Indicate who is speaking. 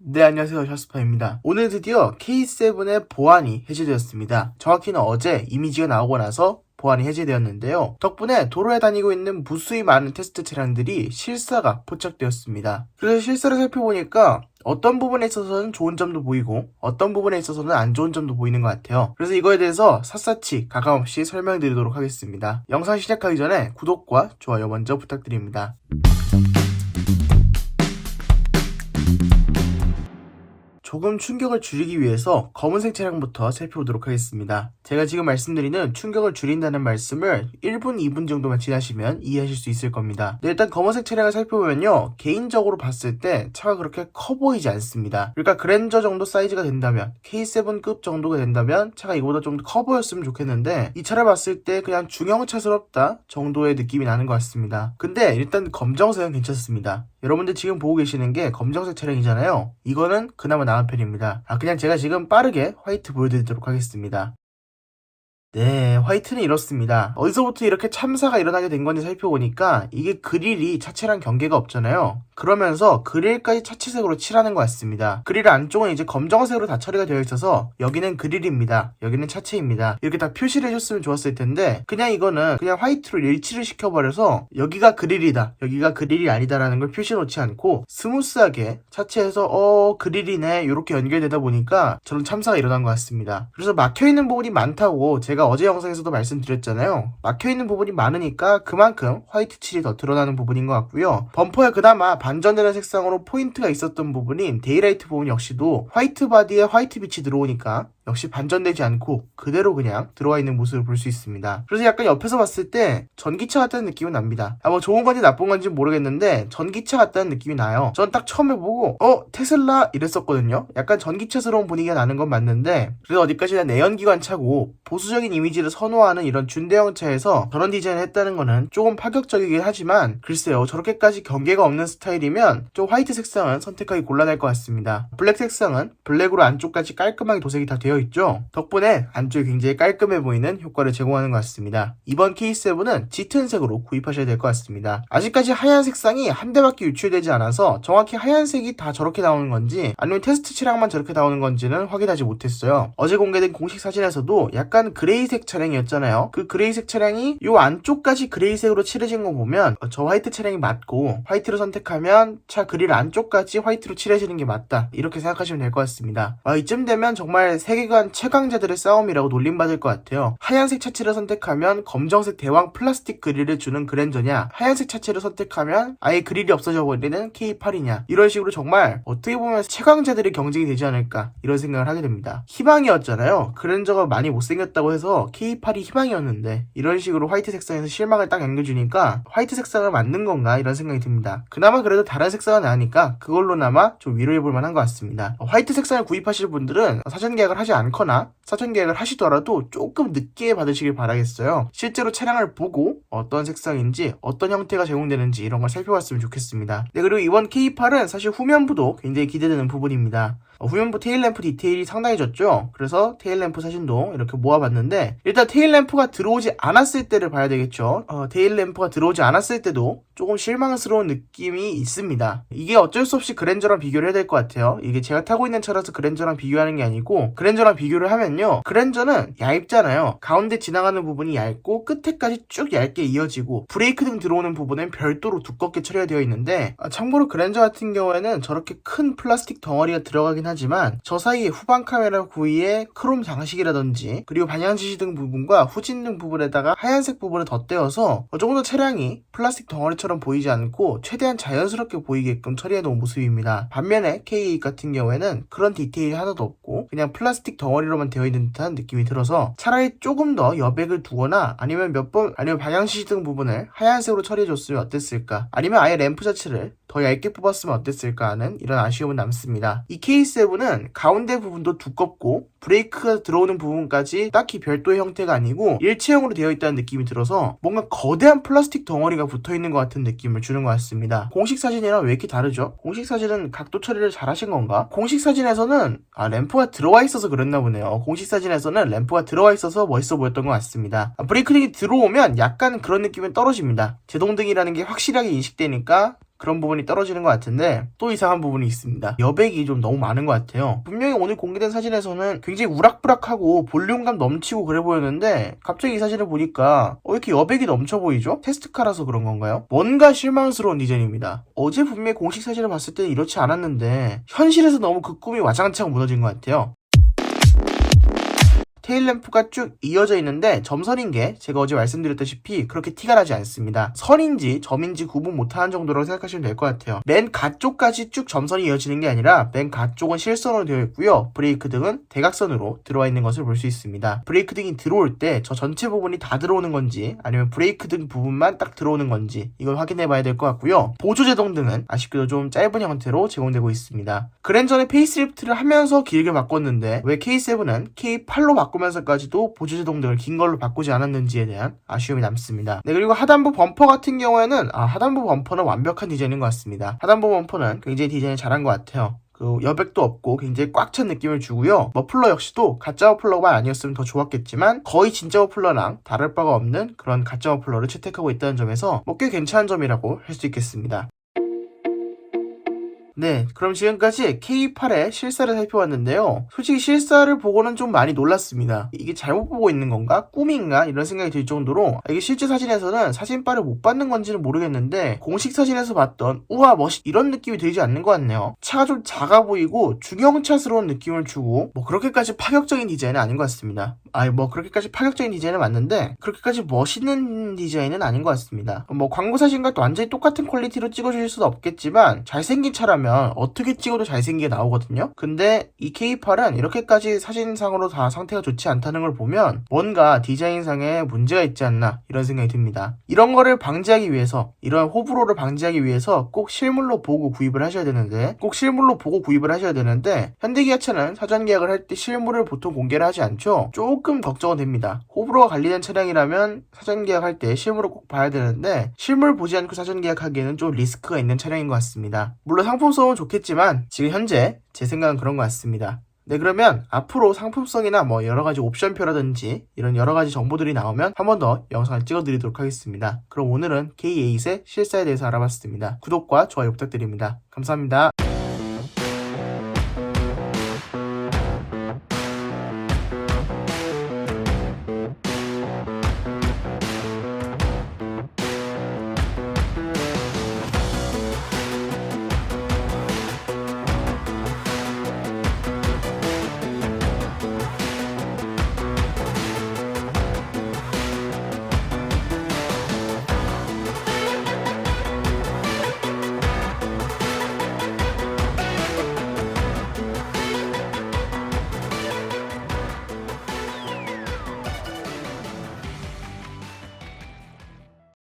Speaker 1: 네, 안녕하세요. 샤스파입니다. 오늘 드디어 K7의 보안이 해제되었습니다. 정확히는 어제 이미지가 나오고 나서 보안이 해제되었는데요. 덕분에 도로에 다니고 있는 무수히 많은 테스트 차량들이 실사가 포착되었습니다. 그래서 실사를 살펴보니까 어떤 부분에 있어서는 좋은 점도 보이고 어떤 부분에 있어서는 안 좋은 점도 보이는 것 같아요. 그래서 이거에 대해서 샅샅이 가감없이 설명드리도록 하겠습니다. 영상 시작하기 전에 구독과 좋아요 먼저 부탁드립니다. 조금 충격을 줄이기 위해서 검은색 차량부터 살펴보도록 하겠습니다. 제가 지금 말씀드리는 충격을 줄인다는 말씀을 1분, 2분 정도만 지나시면 이해하실 수 있을 겁니다. 네, 일단 검은색 차량을 살펴보면요. 개인적으로 봤을 때 차가 그렇게 커 보이지 않습니다. 그러니까 그랜저 정도 사이즈가 된다면, K7급 정도가 된다면 차가 이거보다 좀 더 커 보였으면 좋겠는데 이 차를 봤을 때 그냥 중형차스럽다 정도의 느낌이 나는 것 같습니다. 근데 일단 검정색은 괜찮습니다. 여러분들 지금 보고 계시는 게 검정색 차량이잖아요. 이거는 그나마 나은 편입니다. 그냥 제가 지금 빠르게 화이트 보여드리도록 하겠습니다. 네, 화이트는 이렇습니다. 어디서부터 이렇게 참사가 일어나게 된 건지 살펴보니까 이게 그릴이 차체랑 경계가 없잖아요. 그러면서 그릴까지 차체색으로 칠하는 것 같습니다. 그릴 안쪽은 이제 검정색으로 다 처리가 되어 있어서 여기는 그릴입니다. 여기는 차체입니다. 이렇게 다 표시를 해줬으면 좋았을 텐데 그냥 이거는 그냥 화이트로 일치를 시켜버려서 여기가 그릴이다, 여기가 그릴이 아니다라는 걸 표시해 놓지 않고 스무스하게 차체에서 그릴이네 이렇게 연결되다 보니까 저는 참사가 일어난 것 같습니다. 그래서 막혀있는 부분이 많다고 제가 어제 영상에서도 말씀드렸잖아요. 막혀있는 부분이 많으니까 그만큼 화이트 칠이 더 드러나는 부분인 것 같고요. 범퍼에 그나마 반전되는 색상으로 포인트가 있었던 부분인 데이라이트 부분 역시도 화이트 바디에 화이트 빛이 들어오니까 역시 반전되지 않고 그대로 그냥 들어와 있는 모습을 볼 수 있습니다. 그래서 약간 옆에서 봤을 때 전기차 같다는 느낌은 납니다. 뭐 좋은 건지 나쁜 건지 모르겠는데 전기차 같다는 느낌이 나요. 전 딱 처음에 보고 테슬라 이랬었거든요. 약간 전기차스러운 분위기가 나는 건 맞는데 그래도 어디까지나 내연기관 차고 보수적인 이미지를 선호하는 이런 준대형 차에서 저런 디자인을 했다는 거는 조금 파격적이긴 하지만 글쎄요, 저렇게까지 경계가 없는 스타일이면 좀 화이트 색상은 선택하기 곤란할 것 같습니다. 블랙 색상은 블랙으로 안쪽까지 깔끔하게 도색이 다 되어 있죠. 덕분에 안쪽이 굉장히 깔끔해 보이는 효과를 제공하는 것 같습니다. 이번 K7은 짙은 색으로 구입하셔야 될 것 같습니다. 아직까지 하얀 색상이 한 대밖에 유출되지 않아서 정확히 하얀색이 다 저렇게 나오는 건지 아니면 테스트 차량만 저렇게 나오는 건지는 확인하지 못했어요. 어제 공개된 공식 사진에서도 약간 그레이색 차량이었잖아요. 그 그레이색 차량이 요 안쪽까지 그레이색으로 칠해진 거 보면 저 화이트 차량이 맞고 화이트로 선택하면 차 그릴 안쪽까지 화이트로 칠해지는 게 맞다, 이렇게 생각하시면 될 것 같습니다. 이쯤 되면 정말 세계관 최강자들의 싸움이라고 놀림받을 것 같아요. 하얀색 차체를 선택하면 검정색 대왕 플라스틱 그릴을 주는 그랜저냐, 하얀색 차체를 선택하면 아예 그릴이 없어져 버리는 K8이냐, 이런 식으로 정말 어떻게 보면 최강자들의 경쟁이 되지 않을까, 이런 생각을 하게 됩니다. 희망이었잖아요. 그랜저가 많이 못생겼다고 해서 K8이 희망이었는데 이런 식으로 화이트 색상에서 실망을 딱 안겨주니까 화이트 색상을 만든 건가, 이런 생각이 듭니다. 그나마 그래도 다른 색상은 나으니까 그걸로나마 좀 위로해볼 만한 것 같습니다. 화이트 색상을 구입하실 분들은 사전 계약을 하지 않거나 사전 계약을 하시더라도 조금 늦게 받으시길 바라겠어요. 실제로 차량을 보고 어떤 색상인지 어떤 형태가 제공되는지 이런 걸 살펴봤으면 좋겠습니다. 네, 그리고 이번 K8은 사실 후면부도 굉장히 기대되는 부분입니다. 후면부 테일램프 디테일이 상당해졌죠. 그래서 테일램프 사진도 이렇게 모아봤는데 일단 테일램프가 들어오지 않았을 때를 봐야 되겠죠. 테일램프가 들어오지 않았을 때도 조금 실망스러운 느낌이 있습니다. 이게 어쩔 수 없이 그랜저랑 비교를 해야 될 것 같아요. 이게 제가 타고 있는 차라서 그랜저랑 비교하는 게 아니고 그랜저랑 비교를 하면요, 그랜저는 얇잖아요. 가운데 지나가는 부분이 얇고 끝에까지 쭉 얇게 이어지고 브레이크 등 들어오는 부분은 별도로 두껍게 처리가 되어 있는데 참고로 그랜저 같은 경우에는 저렇게 큰 플라스틱 덩어리가 들어가긴 하지만 저 사이에 후방 카메라 구이에 크롬 장식이라든지 그리고 방향지시 등 부분과 후진 등 부분에다가 하얀색 부분을 덧대어서 조금 더 차량이 플라스틱 덩어리처럼 보이지 않고 최대한 자연스럽게 보이게끔 처리해 놓은 모습입니다. 반면에 K8 같은 경우에는 그런 디테일이 하나도 없고 그냥 플라스틱 덩어리로만 되어 있는 듯한 느낌이 들어서 차라리 조금 더 여백을 두거나 아니면 아니면 방향지시 등 부분을 하얀색으로 처리해 줬으면 어땠을까, 아니면 아예 램프 자체를 더 얇게 뽑았으면 어땠을까 하는 이런 아쉬움은 남습니다. 이 K7은 가운데 부분도 두껍고 브레이크가 들어오는 부분까지 딱히 별도의 형태가 아니고 일체형으로 되어 있다는 느낌이 들어서 뭔가 거대한 플라스틱 덩어리가 붙어있는 것 같은 느낌을 주는 것 같습니다. 공식 사진이랑 왜 이렇게 다르죠? 공식 사진은 각도 처리를 잘 하신 건가? 공식 사진에서는 램프가 들어와 있어서 그랬나 보네요. 공식 사진에서는 램프가 들어와 있어서 멋있어 보였던 것 같습니다. 브레이크등이 들어오면 약간 그런 느낌은 떨어집니다. 제동등이라는 게 확실하게 인식되니까 그런 부분이 떨어지는 것 같은데 또 이상한 부분이 있습니다. 여백이 좀 너무 많은 것 같아요. 분명히 오늘 공개된 사진에서는 굉장히 우락부락하고 볼륨감 넘치고 그래 보였는데 갑자기 이 사진을 보니까 왜 이렇게 여백이 넘쳐 보이죠? 테스트카라서 그런 건가요? 뭔가 실망스러운 디자인입니다. 어제 분명히 공식 사진을 봤을 때는 이렇지 않았는데 현실에서 너무 그 꿈이 와장창 무너진 것 같아요. 테일램프가 쭉 이어져 있는데 점선인 게 제가 어제 말씀드렸다시피 그렇게 티가 나지 않습니다. 선인지 점인지 구분 못하는 정도라고 생각하시면 될 것 같아요. 맨 가쪽까지 쭉 점선이 이어지는 게 아니라 맨 가쪽은 실선으로 되어 있고요. 브레이크 등은 대각선으로 들어와 있는 것을 볼 수 있습니다. 브레이크 등이 들어올 때 저 전체 부분이 다 들어오는 건지 아니면 브레이크 등 부분만 딱 들어오는 건지 이걸 확인해 봐야 될 것 같고요. 보조제동 등은 아쉽게도 좀 짧은 형태로 제공되고 있습니다. 그랜저는 페이스리프트를 하면서 길게 바꿨는데 왜 K7은 K8로 바꾸면서까지도 보조제동 등을 긴 걸로 바꾸지 않았는지에 대한 아쉬움이 남습니다. 네, 그리고 하단부 범퍼 같은 경우에는 하단부 범퍼는 완벽한 디자인인 것 같습니다. 하단부 범퍼는 굉장히 디자인을 잘한 것 같아요. 그 여백도 없고 굉장히 꽉 찬 느낌을 주고요. 머플러 역시도 가짜 머플러가 아니었으면 더 좋았겠지만 거의 진짜 머플러랑 다를 바가 없는 그런 가짜 머플러를 채택하고 있다는 점에서 꽤 괜찮은 점이라고 할 수 있겠습니다. 네, 그럼 지금까지 K8의 실사를 살펴봤는데요. 솔직히 실사를 보고는 좀 많이 놀랐습니다. 이게 잘못 보고 있는 건가? 꿈인가? 이런 생각이 들 정도로 이게 실제 사진에서는 사진바를 못 받는 건지는 모르겠는데 공식 사진에서 봤던 우와 멋있 이런 느낌이 들지 않는 것 같네요. 차가 좀 작아 보이고 중형차스러운 느낌을 주고 그렇게까지 파격적인 디자인은 아닌 것 같습니다. 그렇게까지 파격적인 디자인은 맞는데 그렇게까지 멋있는 디자인은 아닌 것 같습니다. 광고 사진과 또 완전히 똑같은 퀄리티로 찍어주실 수는 없겠지만 잘생긴 차라면 어떻게 찍어도 잘생기게 나오거든요. 근데 이 K8은 이렇게까지 사진상으로 다 상태가 좋지 않다는 걸 보면 뭔가 디자인상에 문제가 있지 않나 이런 생각이 듭니다. 이런 거를 방지하기 위해서 이런 호불호를 방지하기 위해서 꼭 실물로 보고 구입을 하셔야 되는데 현대기아차는 사전 계약을 할 때 실물을 보통 공개를 하지 않죠. 조금 걱정은 됩니다. 호불호가 관리된 차량이라면 사전 계약할 때 실물을 꼭 봐야 되는데 실물 보지 않고 사전 계약하기에는 좀 리스크가 있는 차량인 것 같습니다. 물론 상품성은 좋겠지만 지금 현재 제 생각은 그런 것 같습니다. 네, 그러면 앞으로 상품성이나 여러가지 옵션표라든지 이런 여러가지 정보들이 나오면 한 번 더 영상을 찍어드리도록 하겠습니다. 그럼 오늘은 K8의 실사에 대해서 알아봤습니다. 구독과 좋아요 부탁드립니다. 감사합니다.